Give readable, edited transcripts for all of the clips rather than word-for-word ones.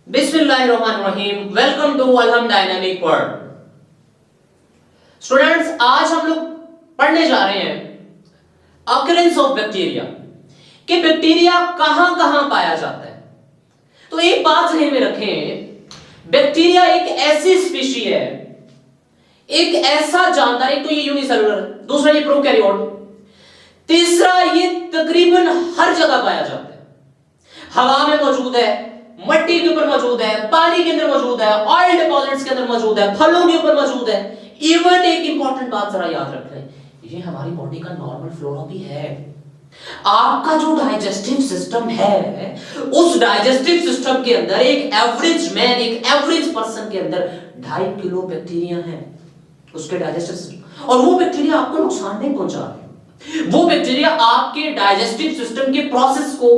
बिस्मिल्लाहिर्रहमानिर्रहीम। Welcome to अलहम dynamic world. Students, आज हम लोग पढ़ने जा रहे हैं ऑकरेंस ऑफ बैक्टीरिया कि बैक्टीरिया कहां कहां पाया जाता है। तो एक बात ध्यान में रखें, बैक्टीरिया एक ऐसी स्पीशी है, एक ऐसा जानदार, एक तो ये यूनिसेलुलर, दूसरा ये प्रोकैरियोट, तीसरा ये तकरीबन हर जगह पाया जाता है। हवा में मौजूद है, मिट्टी के ऊपर मौजूद है, पानी के अंदर मौजूद है, ऑयल डिपॉजिट्स के अंदर मौजूद है, फलों के ऊपर मौजूद है। इवन एक इंपॉर्टेंट बात जरा याद रख लें, ये हमारी बॉडी का नॉर्मल फ्लोरा भी है। आपका जो डाइजेस्टिव सिस्टम है, उस डाइजेस्टिव सिस्टम के अंदर एक एवरेज मैन, एक एवरेज पर्सन के अंदर 2.5 किलो बैक्टीरिया है उसके डाइजेस्टिव सिस्टम। और वो बैक्टीरिया आपको नुकसान नहीं पहुंचा रहे, वो बैक्टीरिया आपके डाइजेस्टिव सिस्टम के प्रोसेस को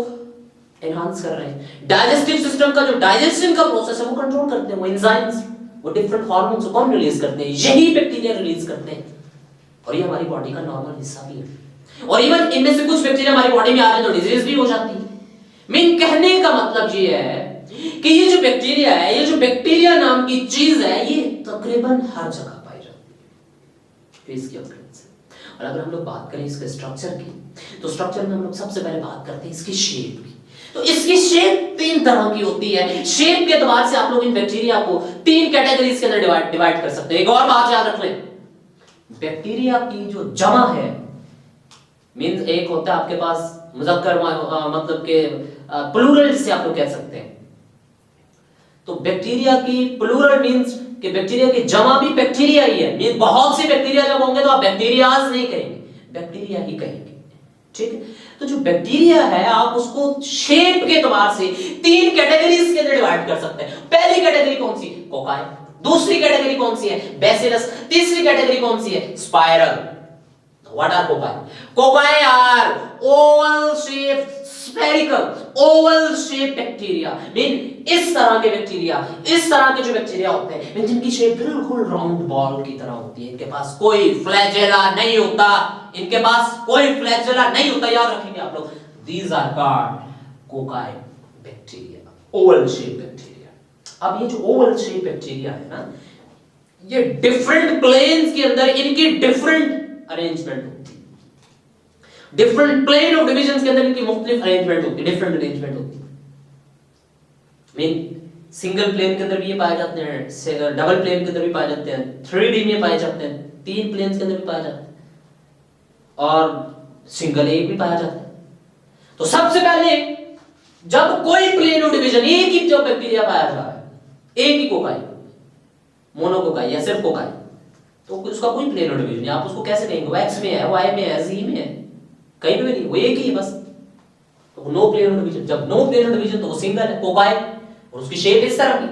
एनहांस कर रहे हैं। डाइजेस्टिव सिस्टम का जो डाइजेशन का प्रोसेस है वो कंट्रोल करते हैं, वो एंजाइम्स, वो डिफरेंट हार्मोन्स को कौन रिलीज करते हैं? यही बैक्टीरिया रिलीज करते हैं। और ये हमारी बॉडी का नॉर्मल हिस्सा भी है। और इवन इनमें से कुछ बैक्टीरिया हमारी बॉडी में आ जाए तो डिजीज भी हो जाती है। मेन कहने का मतलब ये है कि ये जो बैक्टीरिया है, ये जो बैक्टीरिया नाम की चीज है, ये तकरीबन हर जगह पाई जाती है। इसकी ऑकरेंस। और अगर हम लोग बात करें इसके स्ट्रक्चर की, तो स्ट्रक्चर में हम लोग सबसे पहले बात करते हैं इसकी शेप की। तो इसकी शेप 3 तरह की होती है। शेप के एतबार से आप लोग इन बैक्टीरिया को 3 कैटेगरीज के अंदर डिवाइड कर सकते हैं। एक और बात याद रख लें, बैक्टीरिया की जो जमा है, मींस एक होता है आपके पास मुज़क्कर, मतलब के प्लूरल से आप लोग कह सकते हैं। तो बैक्टीरिया की प्लूरल मींस कि बैक्टीरिया की जमा भी बैक्टीरिया ही है। मींस बहुत से बैक्टीरिया जब होंगे तो आप बैक्टीरियाज नहीं कहेंगे, बैक्टीरिया ही कहेंगे। ठीक है, तो जो बैक्टीरिया है आप उसको शेप के एतबार से 3 कैटेगरीज के अंदर डिवाइड कर सकते हैं। पहली कैटेगरी कौन सी? कोकाई। दूसरी कैटेगरी कौन सी है? बैसिलस। तीसरी कैटेगरी कौन सी है? Spiral. What are cocci? Cocci are oval shape, spherical, oval shape bacteria. Mean इस तरह के बैक्टीरिया, इस तरह के जो बैक्टीरिया होते हैं, मीन जिनकी शेप बिल्कुल राउंड बॉल की तरह होती है, इनके पास कोई फ्लैजेला नहीं होता, इनके पास कोई फ्लैजेला नहीं होता। याद रखेंगे आप लोग, these are called cocci bacteria, oval shape bacteria. अब ये जो ओवल शेप बैक्टीरिया है ना, ये डिफरेंट प्लेन्स के अंदर इनकी डिफरेंट अरेंजमेंट होती है। डिफरेंट प्लेन ऑफ डिविजन के अंदर इनकी मुख्तलिफ अरेंजमेंट होती है, डिफरेंट अरेंजमेंट होती है। मीन सिंगल प्लेन के अंदर भी ये पाए जाते हैं, डबल प्लेन के अंदर भी पाए जाते हैं, 3D में पाए जाते हैं, 3 प्लेन्स के अंदर भी पाए जाते हैं, और सिंगल एक भी पाया जाता है। तो सबसे पहले जब कोई प्लेन ऑफ डिवीजन, एक ही जो बैक्टीरिया पाया जा रहा है, एक ही कोकाई, मोनोकोकाई या सिर्फ कोकाई, तो उसका कोई प्लेन ऑफ डिवीजन, आप उसको कैसे कहेंगे? वो एक्स में है, वाई में है, जी में है, कहीं पे भी नहीं, वो एक ही है बस। तो नो प्लेन ऑफ डिवीजन। जब नो प्लेन ऑफ डिवीजन तो वो सिंगल है, कोकाई, और उसकी शेप इस तरह की।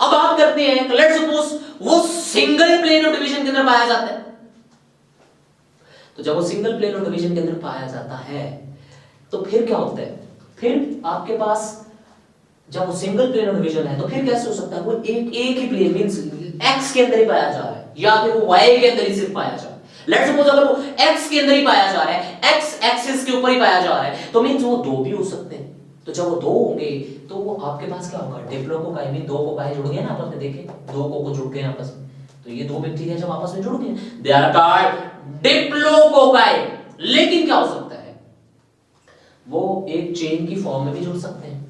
अब बात करते हैं, लेट्स सपोज वो सिंगल प्लेन ऑफ डिवीजन के अंदर पाया जाता है। तो जब वो सिंगल प्लेन ऑफ डिवीजन के अंदर पाया जाता है तो फिर क्या होता है? फिर आपके पास जब वो सिंगल प्लेन ऑफ डिवीजन है तो फिर कैसे हो सकता है? वो एक ही प्लेन मींस एक्स के अंदर ही पाया जा रहा है, या फिर वो वाई के अंदर ही सिर्फ पाया जा रहा है। लेट्स सपोज अगर वो एक्स के अंदर ही पाया जा रहा है, एक्स एक्सिस के ऊपर ही पाया जा रहा है, तो मींस वो 2 भी हो सकते हैं। तो जब वो 2 होंगे तो वो आपके पास क्या होगा? डिप्लोकोकाई में 2 कोकाई जुड़ गए ना आपस में, देखें 2 कोको जुड़ गए आपस में, तो ये 2 बैक्टीरिया जब आपस में जुड़ गए, दे आर कॉल्ड डिप्लोकोकाई। लेकिन क्या हो सकता है? वो एक चेन की फॉर्म में भी जुड़ सकते हैं,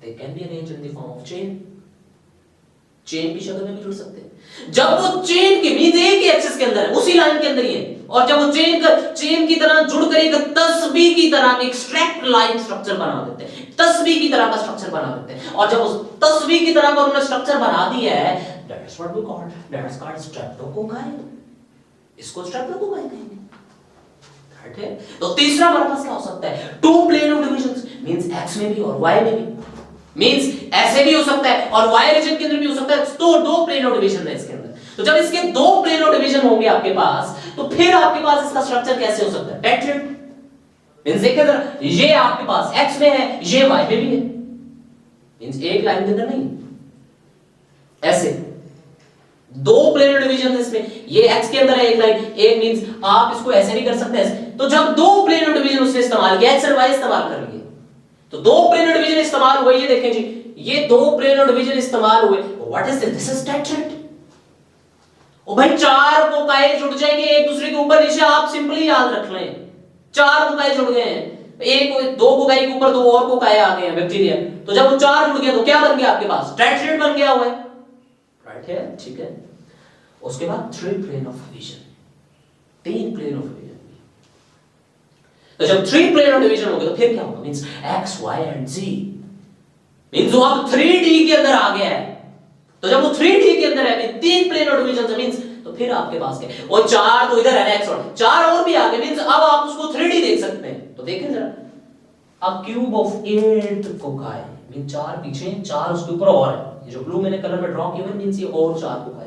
they can be arranged in the form of chain, chain की शक्ल में भी जुड़ सकते हैं। जब वो चेन के मींस एक ही एक्सिस के अंदर है, उसी लाइन के अंदर ही है, और जब वो चेन की तरह जुड़कर एक तस्बीह की तरह एक स्ट्रैप्ड लाइन स्ट्रक्चर बना देते हैं, तस्बीह की तरह का स्ट्रक्चर बना देते हैं। और जब उस तस्बीह की तरह का उन्होंने स्ट्रक्चर बना दिया है, that's what we call, that's called streptococci. इसको स्ट्रेप्टोकोकाई कहेंगे। ठीक है, तो तीसरा हमारे पास क्या हो सकता है? 2 plane of division, means X में भी और वाई में भी, मींस ऐसे भी हो सकता है और वाई रीजन के अंदर भी हो सकता है। तो 2 प्लेन ऑफ डिवीजन है इसके अंदर। तो जब इसके 2 प्लेन ऑफ डिवीजन होंगे आपके पास, तो फिर आपके पास इसका स्ट्रक्चर कैसे हो सकता है? टेट्राहेड्रल। मींस देखिए जरा, ये आपके पास एक्स में है, ये वाई में भी है, मींस एक लाइन के अंदर नहीं, ऐसे दो प्लेनर डिवीजन है इसमें, ये एक्स के अंदर है एक लाइन, एक मींस आप इसको ऐसे नहीं कर सकते ऐसे। तो जब दो प्लेनर डिवीजन उसने इस्तेमाल किया, एक्स और वाई इस्तेमाल कर लिए, तो दो प्लेनर डिवीजन इस्तेमाल हुए, ये देखें जी, ये दो प्लेनर डिवीजन इस्तेमाल हुए। What is this is tetrahedral. ओ भाई चार कोकाई जुड़ जाएंगे एक दूसरे के ऊपर नीचे, आप सिंपली याद रख लें, चार कोकाई जुड़ गए हैं, एक दो कोकाई के ऊपर दो और कोकाई आ गए हैं बैक्टीरिया, तो जब वो चार जुड़ गए तो क्या बन गया आपके पास, टेट्राहेड्रल बन गया हुआ है, राइट है, ठीक है। उसके बाद थ्री प्लेन ऑफ डिवीजन, तीन प्लेन ऑफ डिवीजन। तो जब थ्री प्लेन ऑफ डिवीजन हो गए तो फिर क्या होगा, means X Y and Z, means वो अब 3D के अंदर आ गया है। तो जब वो 3D के अंदर है, तीन प्लेन ऑफ डिवीजन मींस, तो फिर आपके पास क्या है, और चार तो इधर है एक्स और चार और भी आ गए, मींस अब आप उसको 3D देख सकते हैं। तो देखें जरा, अब क्यूब ऑफ 8 कोकाई, मींस चार पीछे, चार उसके ऊपर और है, ये जो ब्लू मैंने कलर में ड्रॉ किया है मींस ये और चार कोकाई,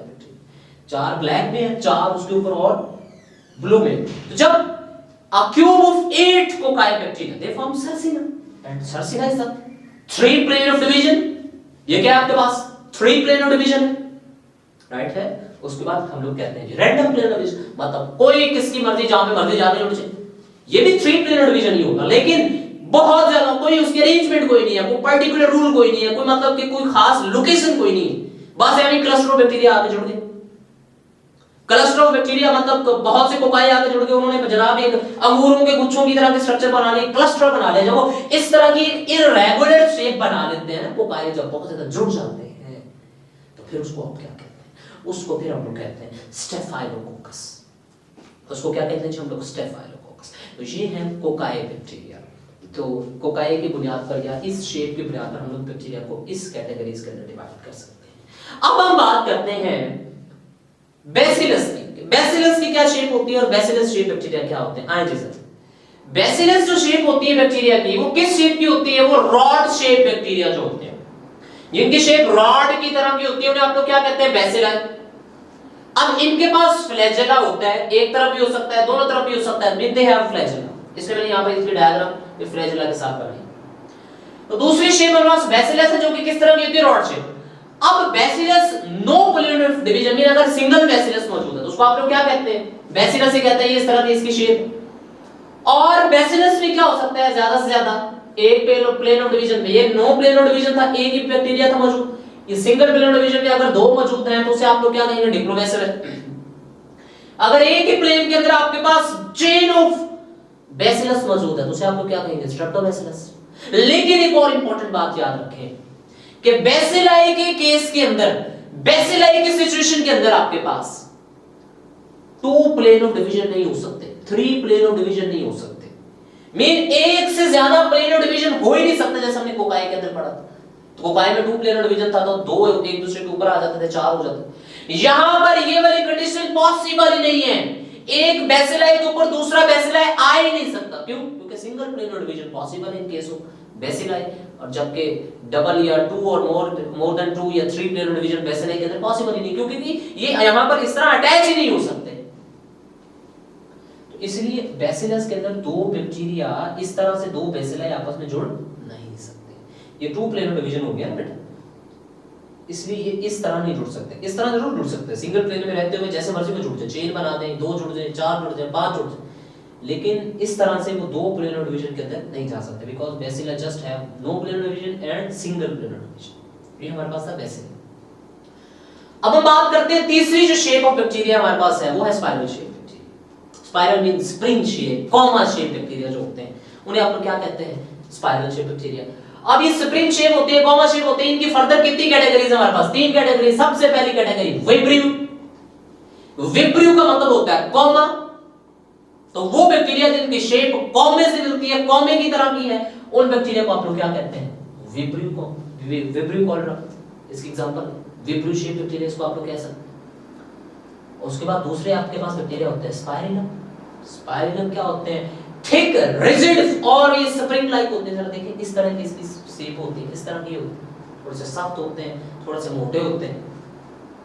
चार ब्लैक में है, चार उसके ऊपर और ब्लू में। तो जब a cube of 8 cocci bacteria, they form Sarcina, and Sarcina is the three plane of division। ये क्या है आपके पास, थ्री प्लेन ऑफ डिवीजन है, राइट है। उसके बाद हम लोग कहते हैं रैंडम प्लेन ऑफ डिवीजन, मतलब कोई किसकी मर्जी जहां पे मर्जी जाने उड़ जाए, ये भी थ्री प्लेन ऑफ डिवीजन ही होगा, लेकिन बहुत ज्यादा कोई उसकी अरेंजमेंट कोई नहीं है, कोई पर्टिकुलर रूल कोई नहीं है, कोई मतलब कि कोई खास लोकेशन कोई नहीं है, बस यानी क्लस्टर ऑफ बैक्टीरिया आके जुड़ गए, क्लस्टर ऑफ बैक्टीरिया मतलब बहुत से कोकाई आके जुड़ गए, उन्होंने जनाब एक अंगूरों के गुच्छों की तरह के स्ट्रक्चर बना लिए, क्लस्टर बना लिया, जब वो इस तरह की इररेगुलर शेप बना लेते हैं ना कोकाई, जब बहुत ज्यादा जुड़ जाते हैं तो फिर उसको आप क्या कहते हैं, उसको फिर हम लोग कहते हैं स्टेफाइलोकोकस। उसको क्या कहते हैं जी हम लोग, स्टेफाइलोकोकस। तो ये है कोकाई बैक्टीरिया। तो कोकाई की बुनियाद पर या इस शेप की बुनियाद पर हम लोग बैक्टीरिया को इस कैटेगरीज के अंदर डिवाइड कर सकते हैं। अब हम बात करते हैं बेसिलस की। बेसिलस की क्या शेप होती है और बेसिलस शेप बैक्टीरिया क्या होते हैं, आए जी सर। बेसिलस जो शेप होती है बैक्टीरिया की, वो किस शेप की होती है, वो रॉड शेप बैक्टीरिया जो होते हैं, जिनकी शेप रॉड की तरह की होती है, उन्हें आप लोग क्या कहते हैं, बेसिलाई। अब इनके पास फ्लैजेला होता है, एक तरफ भी हो सकता है, दोनों तरफ भी हो सकता है, दे हैव फ्लैजेला, इसलिए मैंने यहां पर इसकी डायग्राम ये फ्लैजेला के साथ बनाई। तो दूसरी शेप हमारे पास बेसिलस है, जो कि किस तरह की होती है, रॉड शेप। अब bacillus no plane of division में अगर सिंगल बेसिलस मौजूद है तो उसको आप लोग क्या कहते हैं, बेसिलस ही कहते हैं, ये इस तरह की इसकी शेप। और बेसिलस में क्या हो सकता है, ज्यादा से ज्यादा एक प्लेन ऑफ डिवीजन में, ये नो प्लेन ऑफ डिवीजन था, एक ही बैक्टीरिया था मौजूद, ये सिंगल प्लेन ऑफ डिवीजन में अगर दो मौजूद हैं तो उसे आप लोग क्या कहेंगे, डिप्लोबेसिलस। अगर एक ही प्लेन के अंदर आपके पास चेन ऑफ बेसिलस मौजूद है तो उसे आप लोग क्या कहेंगे, स्ट्रेप्टोबेसिलस। लेकिन एक और इंपॉर्टेंट बात याद रखें कि बेसिलाई के केस के अंदर, बेसिलाई की सिचुएशन के अंदर आपके पास टू प्लेन ऑफ डिवीजन नहीं हो सकते, थ्री प्लेन ऑफ डिवीजन नहीं हो सकते, मीन एक से ज्यादा प्लेन ऑफ डिवीजन हो ही नहीं सकता, जैसे हमने कोकाई के अंदर पढ़ा था। तो कोकाई में टू प्लेन ऑफ डिवीजन था तो दो एक दूसरे के ऊपर आ जाते थे, चार हो जाते। यहां पर ये वाली कंडीशन पॉसिबल ही नहीं है, एक बेसिलाई के ऊपर दूसरा बेसिलाई आ ही नहीं सकता। क्यों? क्योंकि single plane of division possible है इन केस ऑफ बेसिलाई, और जबकि डबल या टू और मोर देन टू या three plane of division bacilli के अंदर पॉसिबल ही नहीं, क्योंकि ये यहां पर इस तरह अटैच ही नहीं हो सकते। तो इसलिए बेसिलस के अंदर दो बैक्टीरिया इस तरह से दो बेसिलाई आपस में जुड़ नहीं सकते, ये टू प्लेन ऑफ डिवीजन हो गया ना बेटा, इसलिए ये इस तरह नहीं जुड़ सकते। इस तरह जरूर जुड़ सकते हैं, सिंगल प्लेन में रहते हुए जैसे मर्जी में जुड़ जाए, चेन बना दें, दो जुड़ जाए, चार जुड़ जाए, पांच जुड़ जाए, लेकिन इस तरह से वो दो प्लेन ऑफ डिवीजन के अंदर नहीं जा सकते, बिकॉज़ बेसिला just have no plane of division and single plane of division. ये हमारे पास था बेसिला। अब हम बात करते हैं तीसरी जो शेप ऑफ बैक्टीरिया हमारे पास है, वो है spiral shape bacteria. Spiral means spring shape, comma shape bacteria जो होते हैं उन्हें आप लोग क्या कहते हैं, स्पाइरल शेप बैक्टीरिया। अब ये स्प्रिंग शेप होती है, कॉमा शेप होती है, इनकी फर्दर कितनी कैटेगरीज है हमारे पास, तीन कैटेगरी। सबसे पहली कैटेगरी विब्रियो। विब्रियो का मतलब होता है कॉमा, तो वो बैक्टीरिया जिनकी शेप कॉमे से मिलती है, कॉमे की तरह की है, उन बैक्टीरिया को आप लोग क्या कहते हैं, विब्रियो को, विब्रियो कॉलरा इसकी एग्जांपल, विब्रियो शेप बैक्टीरिया इसको आप लोग कह सकते हैं। उसके बाद दूसरे आपके पास बैक्टीरिया होते हैं स्पाइरलम। स्पाइरलम क्या होते हैं, थिक रिजिड और ये स्प्रिंग लाइक होते हैं। जरा देखिए इस तरह की इसकी शेप होती है, इस तरह की होती है, थोड़े से सख्त होते हैं, थोड़े से मोटे होते हैं,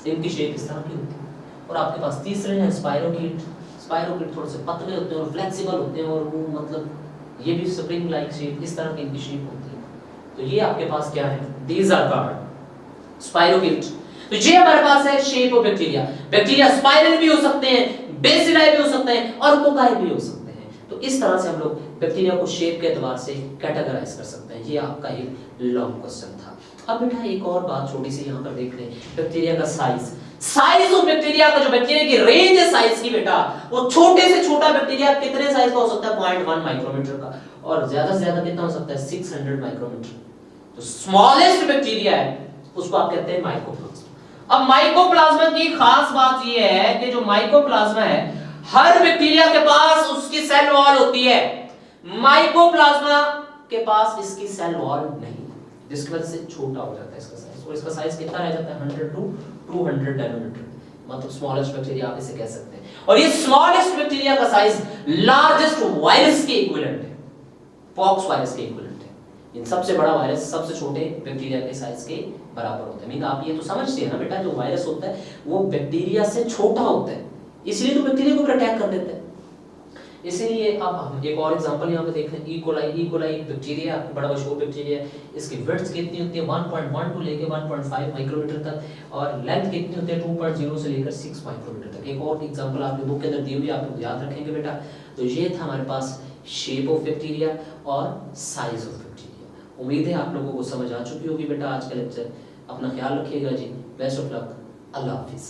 इनकी शेप इस तरह की होती है। और आपके पास तीसरे हैं स्पाइरोकीट। स्पाइरोकीट थोड़े से पतले होते हैं और फ्लेक्सिबल होते हैं, और वो मतलब ये भी स्प्रिंग लाइक शेप, इस तरह की इनकी शेप होती है। तो ये आपके पास क्या है, दीज आर कॉल्ड स्पाइरोकीट। तो ये हमारे पास है shape of bacteria. Bacteria spiral भी हो सकते हैं, बेसिलाई भी हो सकते हैं और कोकाई भी हो सकते हैं। तो इस तरह से हम लोग बैक्टीरिया को शेप के एतबार से कैटेगराइज कर सकते हैं। ये आपका एक लॉन्ग क्वेश्चन था। अब बेटा एक और बात छोटी सी यहाँ पर देख लें, बैक्टीरिया का साइज। साइज ऑफ बैक्टीरिया का, जो बैक्टीरिया की रेंज है साइज की बेटा, वो छोटे से छोटा बैक्टीरिया कितने साइज का हो सकता है? 0.1 माइक्रोमीटर का, और ज्यादा से ज्यादा कितना हो सकता है? 600 माइक्रोमीटर। तो स्मॉलेस्ट बैक्टीरिया है उसको आप कहते हैं माइकोप्लाज्मा। अब माइकोप्लाज्मा की खास बात यह है कि जो माइकोप्लाज्मा है, हर बैक्टीरिया के पास उसकी सेल वॉल होती है, माइकोप्लाज्मा के पास इसकी सेल वॉल नहीं, जिसकी वजह से छोटा हो जाता है इसका साइज। और इसका साइज कितना रह जाता है? 100 to 200 नैनोमीटर, मतलब स्मॉलेस्ट बैक्टीरिया आप इसे कह सकते हैं। और ये स्मॉलेस्ट बैक्टीरिया का साइज लार्जेस्ट वायरस के इक्विवेलेंट है, पॉक्स वायरस के इक्विवेलेंट है। इन सबसे बड़ा वायरस सबसे छोटे बैक्टीरिया के साइज के बराबर होता है। मीन आप ये तो समझते हैं ना बेटा, जो वायरस होता है वो बैक्टीरिया से छोटा होता है, इसलिए तो बैक्टीरिया को अटैक कर देता है। इसीलिए अब हम एक और एग्जांपल यहाँ पे देख लें। ई कोलाई एक बैक्टीरिया, बड़ा मशहूर बैक्टीरिया है। इसकी विड्थ कितनी होती है? 1.1 टू लेके 1.5 माइक्रोमीटर तक, और लेंथ कितनी होती है? 2.0 से लेकर 6 माइक्रोमीटर तक। एक और एग्जांपल आपके बुक के अंदर दी हुई, आप लोग याद रखेंगे बेटा। तो ये था हमारे पास शेप ऑफ बैक्टीरिया और साइज ऑफ बैक्टीरिया। उम्मीद है आप लोगों को समझ आ चुकी होगी बेटा आज का लेक्चर। अपना ख्याल रखिएगा जी, बेस्ट ऑफ लक, अल्लाह हाफिज़।